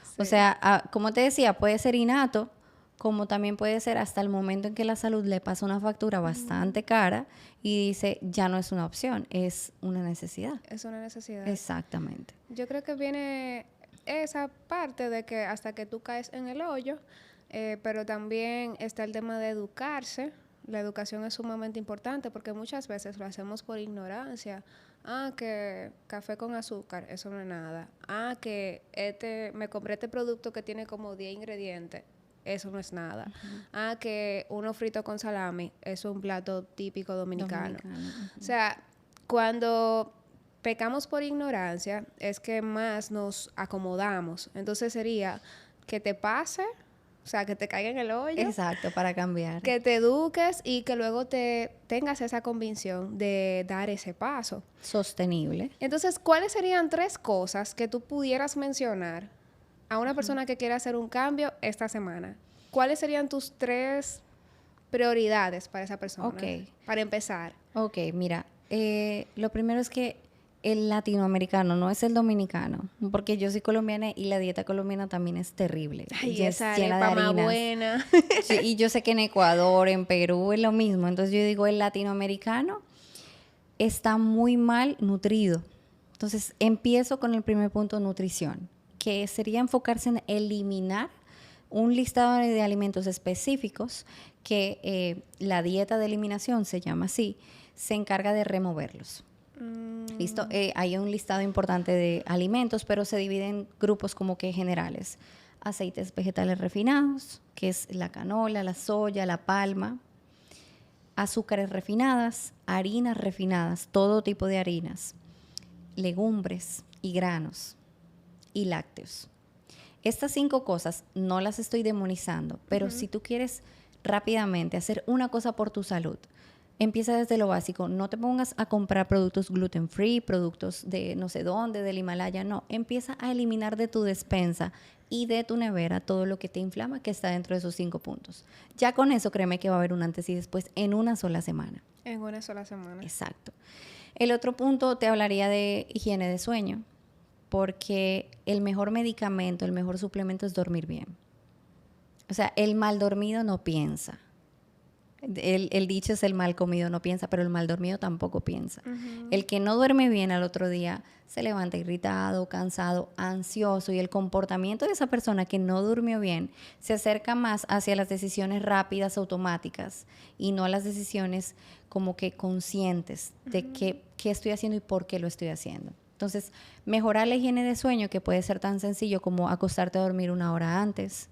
Sí. O sea, como te decía, puede ser innato, como también puede ser hasta el momento en que la salud le pasa una factura bastante cara y dice, ya no es una opción, es una necesidad. Es una necesidad. Exactamente. Yo creo que viene esa parte de que hasta que tú caes en el hoyo, pero también está el tema de educarse. La educación es sumamente importante porque muchas veces lo hacemos por ignorancia. Que café con azúcar, eso no es nada. Que me compré este producto que tiene como 10 ingredientes, eso no es nada. Que uno frito con salami, eso es un plato típico dominicano. O sea, cuando pecamos por ignorancia es que más nos acomodamos. Entonces sería que te pase, o sea, que te caiga en el hoyo. Exacto, para cambiar. Que te eduques y que luego tengas esa convicción de dar ese paso. Sostenible. Entonces, ¿cuáles serían 3 cosas que tú pudieras mencionar a una persona que quiera hacer un cambio esta semana? ¿Cuáles serían tus 3 prioridades para esa persona? Ok. Para empezar. Ok, mira, lo primero es que el latinoamericano no es el dominicano, porque yo soy colombiana y la dieta colombiana también es terrible. Ay, y esa es llena de arepa más harinas. buena. Sí, y yo sé que en Ecuador, en Perú es lo mismo. Entonces yo digo, el latinoamericano está muy mal nutrido. Entonces empiezo con el primer punto, nutrición, que sería enfocarse en eliminar un listado de alimentos específicos que la dieta de eliminación, se llama así, se encarga de removerlos. ¿Listo? Hay un listado importante de alimentos, pero se divide en grupos como que generales. Aceites vegetales refinados, que es la canola, la soya, la palma. Azúcares refinadas, harinas refinadas, todo tipo de harinas. Legumbres y granos y lácteos. Estas 5 cosas no las estoy demonizando, pero si tú quieres rápidamente hacer una cosa por tu salud, empieza desde lo básico. No te pongas a comprar productos gluten free, productos de no sé dónde, del Himalaya. No, empieza a eliminar de tu despensa y de tu nevera todo lo que te inflama que está dentro de esos 5 puntos. Ya con eso créeme que va a haber un antes y después en una sola semana. En una sola semana. Exacto. El otro punto te hablaría de higiene de sueño, porque el mejor medicamento, el mejor suplemento es dormir bien. O sea, el mal dormido no piensa. El dicho es el mal comido no piensa, pero el mal dormido tampoco piensa. El que no duerme bien al otro día se levanta irritado, cansado, ansioso, y el comportamiento de esa persona que no durmió bien se acerca más hacia las decisiones rápidas, automáticas, y no a las decisiones como que conscientes de qué estoy haciendo y por qué lo estoy haciendo. Entonces, mejorar la higiene de sueño, que puede ser tan sencillo como acostarte a dormir 1 hora antes,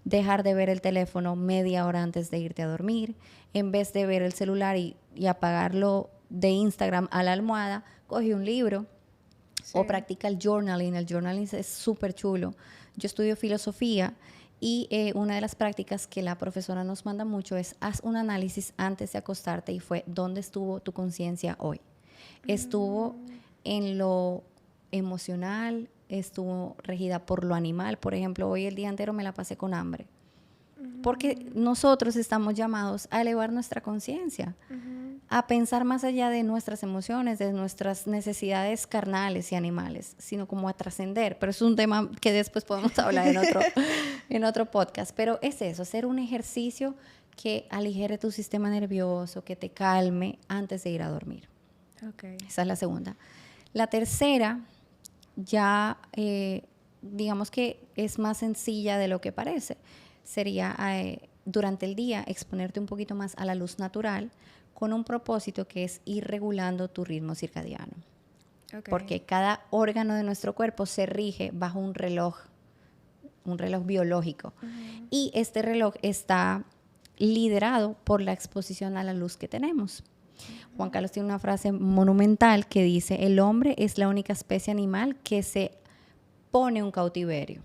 dejar de ver el teléfono media hora antes de irte a dormir, en vez de ver el celular y apagarlo de Instagram a la almohada, coge un libro o practica el journaling. El journaling es súper chulo. Yo estudio filosofía y una de las prácticas que la profesora nos manda mucho es haz un análisis antes de acostarte y fue ¿dónde estuvo tu conciencia hoy? ¿Estuvo en lo emocional? ¿Estuvo regida por lo animal? Por ejemplo, hoy el día entero me la pasé con hambre. Porque nosotros estamos llamados a elevar nuestra conciencia, a pensar más allá de nuestras emociones, de nuestras necesidades carnales y animales, sino como a trascender. Pero es un tema que después podemos hablar en otro podcast. Pero es eso, hacer un ejercicio que aligere tu sistema nervioso, que te calme antes de ir a dormir. Okay. Esa es la segunda. La tercera, ya digamos que es más sencilla de lo que parece. Sería durante el día exponerte un poquito más a la luz natural con un propósito que es ir regulando tu ritmo circadiano. Okay. Porque cada órgano de nuestro cuerpo se rige bajo un reloj biológico. Uh-huh. Y este reloj está liderado por la exposición a la luz que tenemos. Uh-huh. Juan Carlos tiene una frase monumental que dice: el hombre es la única especie animal que se pone un cautiverio.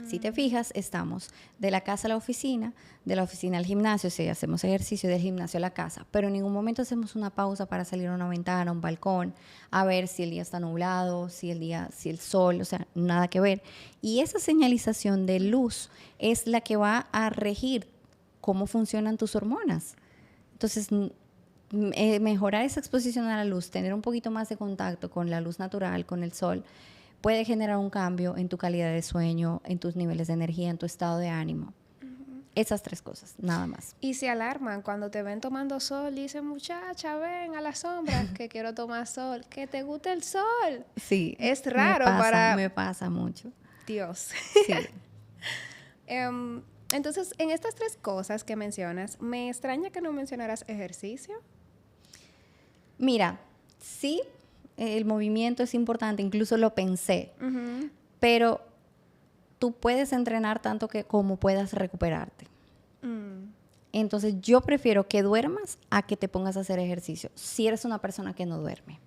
Si te fijas, estamos de la casa a la oficina, de la oficina al gimnasio, si hacemos ejercicio, del gimnasio a la casa, pero en ningún momento hacemos una pausa para salir a una ventana, a un balcón, a ver si el día está nublado, si el sol, o sea, nada que ver. Y esa señalización de luz es la que va a regir cómo funcionan tus hormonas. Entonces, mejorar esa exposición a la luz, tener un poquito más de contacto con la luz natural, con el sol, puede generar un cambio en tu calidad de sueño, en tus niveles de energía, en tu estado de ánimo. Uh-huh. Esas 3 cosas, nada más. Y se alarman cuando te ven tomando sol, dicen: muchacha, ven a la sombra, que quiero tomar sol, que te gusta el sol. Sí. Es raro me pasa mucho. Dios. Sí. Entonces, en estas 3 cosas que mencionas, me extraña que no mencionaras ejercicio. Mira, sí, el movimiento es importante, incluso lo pensé, uh-huh, pero tú puedes entrenar tanto como puedas recuperarte. Entonces yo prefiero que duermas a que te pongas a hacer ejercicio, si eres una persona que no duerme.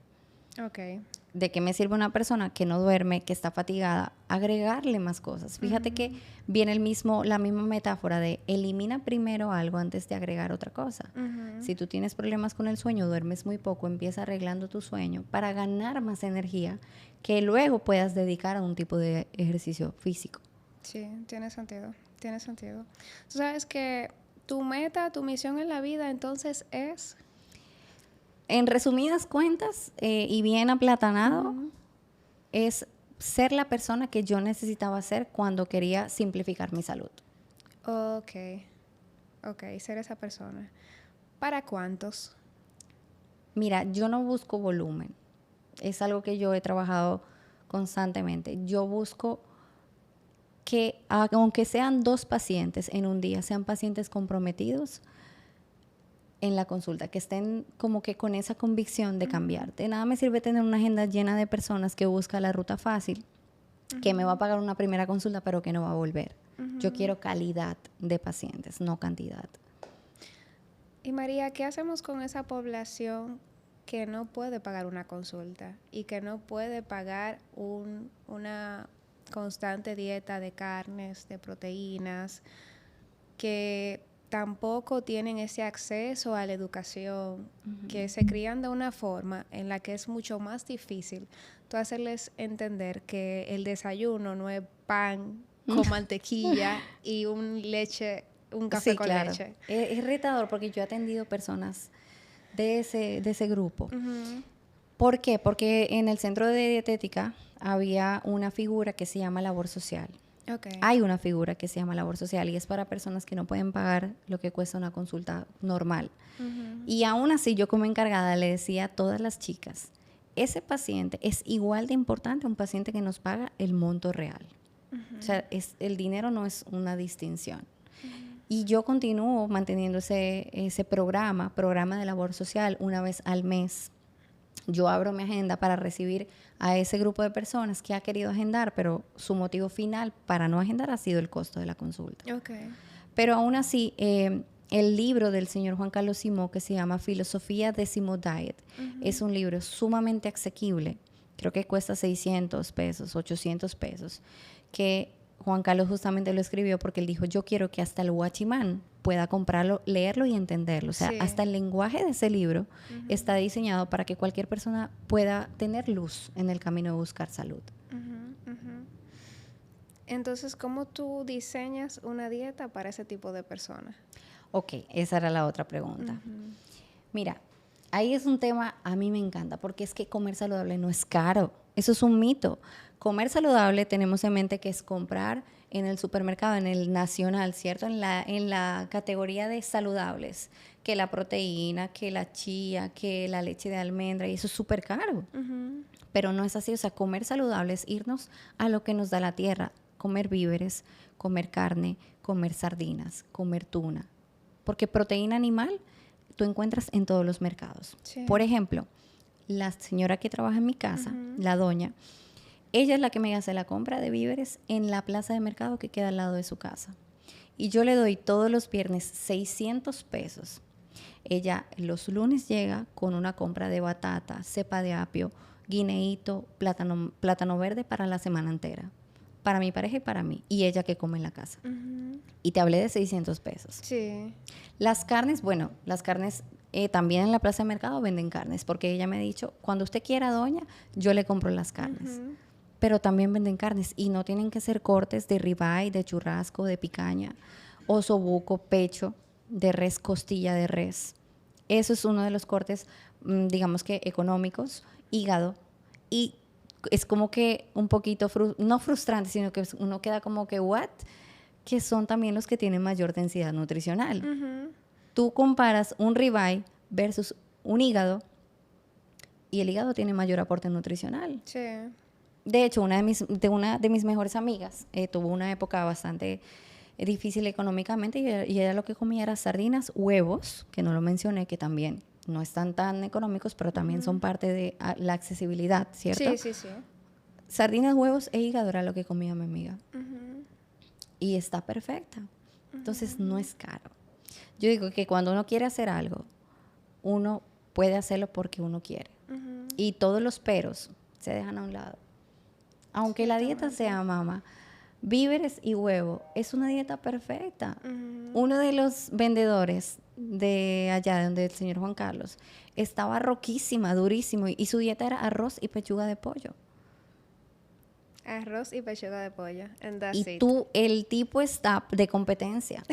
Okay. ¿De qué me sirve una persona que no duerme, que está fatigada? Agregarle más cosas. Fíjate uh-huh, que viene la misma metáfora de elimina primero algo antes de agregar otra cosa. Uh-huh. Si tú tienes problemas con el sueño, duermes muy poco, empieza arreglando tu sueño para ganar más energía que luego puedas dedicar a un tipo de ejercicio físico. Sí, tiene sentido. Tú sabes que tu meta, tu misión en la vida entonces es... En resumidas cuentas, y bien aplatanado, uh-huh, es ser la persona que yo necesitaba ser cuando quería simplificar mi salud. Ok, ser esa persona. ¿Para cuántos? Mira, yo no busco volumen. Es algo que yo he trabajado constantemente. Yo busco que, aunque sean 2 pacientes en un día, sean pacientes comprometidos en la consulta, que estén como que con esa convicción de cambiarte. Nada me sirve tener una agenda llena de personas que buscan la ruta fácil, uh-huh, que me va a pagar una primera consulta, pero que no va a volver. Uh-huh. Yo quiero calidad de pacientes, no cantidad. Y María, ¿qué hacemos con esa población que no puede pagar una consulta y que no puede pagar una constante dieta de carnes, de proteínas, que tampoco tienen ese acceso a la educación, uh-huh, que se crían de una forma en la que es mucho más difícil tú hacerles entender que el desayuno no es pan con mantequilla y un café sí, con claro, leche? Es retador porque yo he atendido personas de ese grupo. Uh-huh. ¿Por qué? Porque en el centro de dietética había una figura que se llama labor social. Okay. Hay una figura que se llama labor social y es para personas que no pueden pagar lo que cuesta una consulta normal. Uh-huh. Y aún así, yo como encargada le decía a todas las chicas, ese paciente es igual de importante a un paciente que nos paga el monto real. Uh-huh. O sea, el dinero no es una distinción. Uh-huh. Y yo continúo manteniendo ese programa de labor social una vez al mes. Yo abro mi agenda para recibir a ese grupo de personas que ha querido agendar, pero su motivo final para no agendar ha sido el costo de la consulta. Okay. Pero aún así, el libro del señor Juan Carlos Simó, que se llama Filosofía de Simó Diet, uh-huh, es un libro sumamente asequible. Creo que cuesta 600 pesos, 800 pesos, que Juan Carlos justamente lo escribió porque él dijo, yo quiero que hasta el guachimán pueda comprarlo, leerlo y entenderlo. O sea, sí, hasta el lenguaje de ese libro uh-huh, está diseñado para que cualquier persona pueda tener luz en el camino de buscar salud. Uh-huh, uh-huh. Entonces, ¿cómo tú diseñas una dieta para ese tipo de personas? Ok, esa era la otra pregunta. Uh-huh. Mira, ahí es un tema, a mí me encanta, porque es que comer saludable no es caro. Eso es un mito. comer saludable tenemos en mente que es comprar en el supermercado, en el nacional, ¿cierto? En la categoría de saludables, que la proteína, que la chía, que la leche de almendra, y eso es súper caro. Pero no es así, o sea, comer saludable es irnos a lo que nos da la tierra, comer víveres, comer carne, comer sardinas, comer tuna. Porque proteína animal tú encuentras en todos los mercados. Sí. Por ejemplo, la señora que trabaja en mi casa, la doña, ella es la que me hace la compra de víveres en la plaza de mercado que queda al lado de su casa. Y yo le doy todos los viernes 600 pesos. Ella los lunes llega con una compra de batata, cepa de apio, guineíto, plátano verde para la semana entera. Para mi pareja y para mí. Y ella que come en la casa. Y te hablé de 600 pesos. Sí. Las carnes, bueno, también en la plaza de mercado venden carnes, porque ella me ha dicho, cuando usted quiera, doña, yo le compro las carnes. Pero también venden carnes y no tienen que ser cortes de ribeye, de churrasco, de picaña, osobuco, pecho de res, costilla de res. Eso es uno de los cortes, digamos que económicos, hígado. Y es como que un poquito, no frustrante, sino que uno queda como que, ¿what? Que son también los que tienen mayor densidad nutricional. Tú comparas un ribeye versus un hígado y el hígado tiene mayor aporte nutricional. Sí. De hecho, una de mis mejores amigas tuvo una época bastante difícil económicamente y ella lo que comía era sardinas, huevos, que no lo mencioné, que también no están tan económicos, pero también son parte de la accesibilidad, ¿cierto? Sí, sí, sí. Sardinas, huevos e hígado era lo que comía mi amiga. Y está perfecta. Entonces, no es caro. Yo digo que cuando uno quiere hacer algo, uno puede hacerlo porque uno quiere. Y todos los peros se dejan a un lado. Aunque la dieta sea, mamá, víveres y huevo, es una dieta perfecta. Uno de los vendedores de allá, de donde el señor Juan Carlos, estaba roquísima, durísimo, y su dieta era arroz y pechuga de pollo. Arroz y pechuga de pollo. And that's Y it. el tipo está de competencia.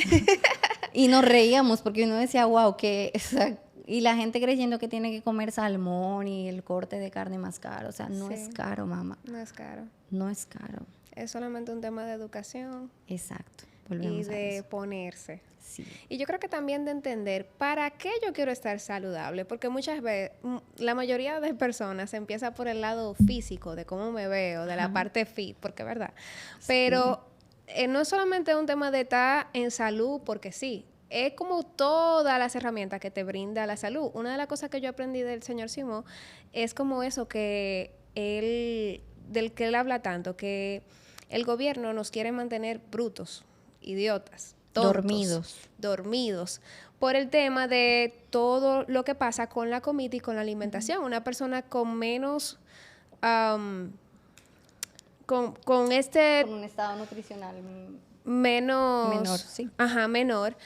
Y nos reíamos porque uno decía, wow, que... O sea, y la gente creyendo que tiene que comer salmón y el corte de carne más caro. O sea, no es caro, mamá. No es caro. No es caro. Es solamente un tema de educación. Exacto. Y Volvemos a de eso. ponerse. Sí. Y yo creo que también de entender para qué yo quiero estar saludable, porque muchas veces, la mayoría de personas empieza por el lado físico, de cómo me veo, de la parte fit, porque es verdad. Pero no es solamente un tema de estar en salud, porque sí, es como todas las herramientas que te brinda la salud. Una de las cosas que yo aprendí del señor Simón es como eso del que él habla tanto, que el gobierno nos quiere mantener brutos, idiotas, tontos, dormidos, por el tema de todo lo que pasa con la comida y con la alimentación. Una persona con menos, con un estado nutricional menor, sí. Ajá, menor,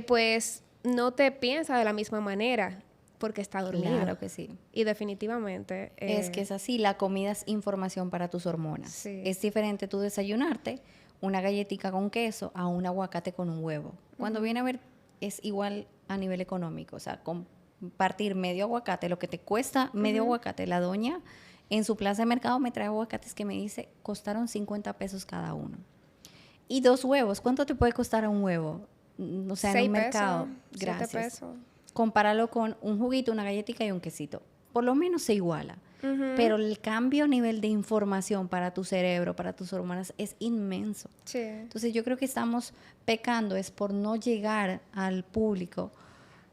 pues no te piensa de la misma manera porque está dormido. Claro que sí. Y definitivamente... es que es así, la comida es información para tus hormonas. Sí. Es diferente tú desayunarte una galletita con queso a un aguacate con un huevo. Cuando viene a ver, es igual a nivel económico. O sea, compartir medio aguacate, lo que te cuesta medio aguacate. La doña en su plaza de mercado me trae aguacates que me dice costaron 50 pesos cada uno. Y 2 huevos, ¿cuánto te puede costar un huevo? O sea, en un mercado. Gracias. 7 pesos. Compáralo con un juguito, una galletita y un quesito. Por lo menos se iguala. Pero el cambio a nivel de información para tu cerebro, para tus hormonas, es inmenso. Sí. Entonces yo creo que estamos pecando es por no llegar al público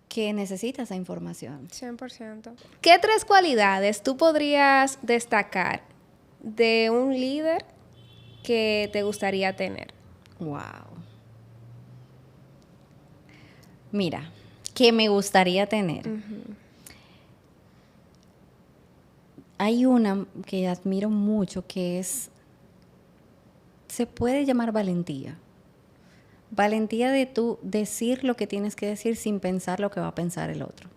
que necesita esa información. 100%. ¿Qué 3 cualidades tú podrías destacar de un líder que te gustaría tener? Wow. Mira, que me gustaría tener. Hay una que admiro mucho que se puede llamar valentía. Valentía de tú decir lo que tienes que decir sin pensar lo que va a pensar el otro.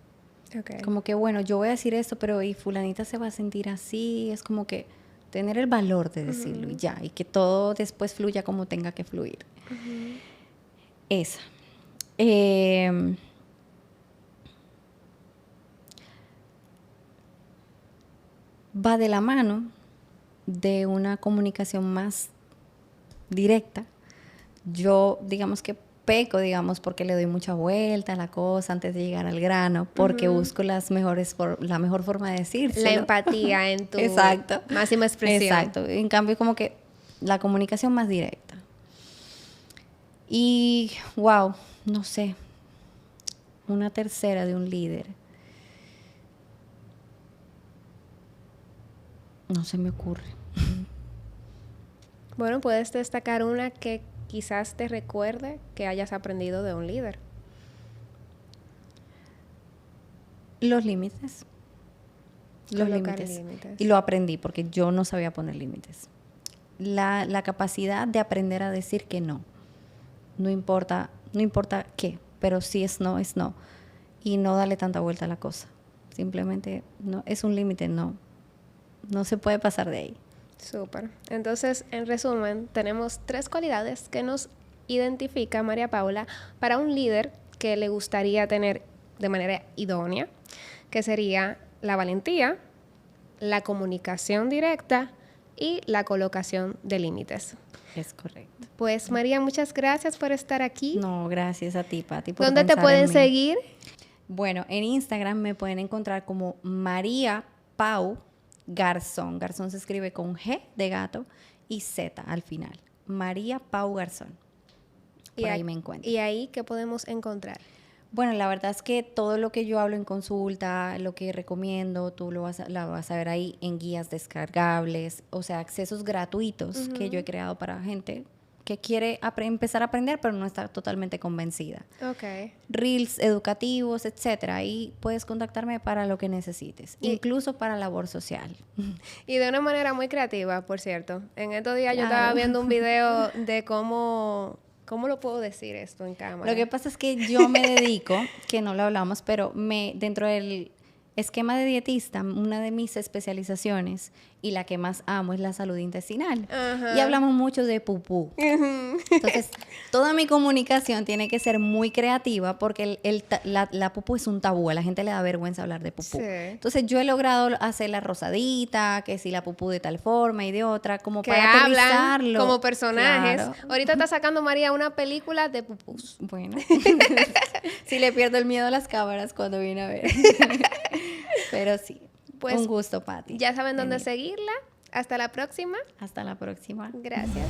Okay. Como que, bueno, yo voy a decir esto, pero y fulanita se va a sentir así. Es como que tener el valor de decirlo y ya. Y que todo después fluya como tenga que fluir. Esa. Va de la mano de una comunicación más directa. Yo, digamos que peco, digamos, porque le doy mucha vuelta a la cosa antes de llegar al grano, porque busco la mejor forma de decírselo. La empatía en tu Exacto. máxima expresión. Exacto. En cambio, como que la comunicación más directa. Y, wow, no sé, una tercera de un líder. No se me ocurre. Bueno, puedes destacar una que quizás te recuerde que hayas aprendido de un líder. Los límites. Los Colocar límites. límites. Y lo aprendí porque yo no sabía poner límites. La capacidad de aprender a decir que no. No importa qué, pero si es no, es no. Y no darle tanta vuelta a la cosa. Simplemente no, es un límite, no se puede pasar de ahí. Súper. Entonces, en resumen, tenemos 3 cualidades que nos identifica María Paula para un líder que le gustaría tener de manera idónea, que sería la valentía, la comunicación directa y la colocación de límites. Es correcto. Pues María, muchas gracias por estar aquí. No, gracias a ti, Pati, por ¿Dónde te pensar en pueden mí. seguir? Bueno, en Instagram me pueden encontrar como María Pau Garzón. Garzón se escribe con G de gato y Z al final. María Pau Garzón. Por ahí me encuentro. ¿Y ahí qué podemos encontrar? Bueno, la verdad es que todo lo que yo hablo en consulta, lo que recomiendo, tú la vas a ver ahí en guías descargables, o sea, accesos gratuitos que yo he creado para gente que quiere empezar a aprender, pero no está totalmente convencida. Ok. Reels educativos, etcétera. Ahí puedes contactarme para lo que necesites, incluso para labor social. Y de una manera muy creativa, por cierto. En estos días yo Claro. estaba viendo un video de cómo lo puedo decir esto en cámara. Lo que pasa es que yo me dedico, que no lo hablamos, pero dentro del esquema de dietista, una de mis especializaciones y la que más amo es la salud intestinal. Ajá. Y hablamos mucho de pupú. Entonces, toda mi comunicación tiene que ser muy creativa porque la pupú es un tabú. A la gente le da vergüenza hablar de pupú. Sí. Entonces, yo he logrado hacerla rosadita, que si la pupú de tal forma y de otra, como Que para hablan aterrizarlo. como personajes. Claro. Ahorita está sacando María una película de pupús. Bueno, sí le pierdo el miedo a las cámaras cuando viene a ver. Pero sí, Pues, un gusto, Pati. Ya saben dónde Venir. seguirla. Hasta la próxima. Hasta la próxima. Gracias.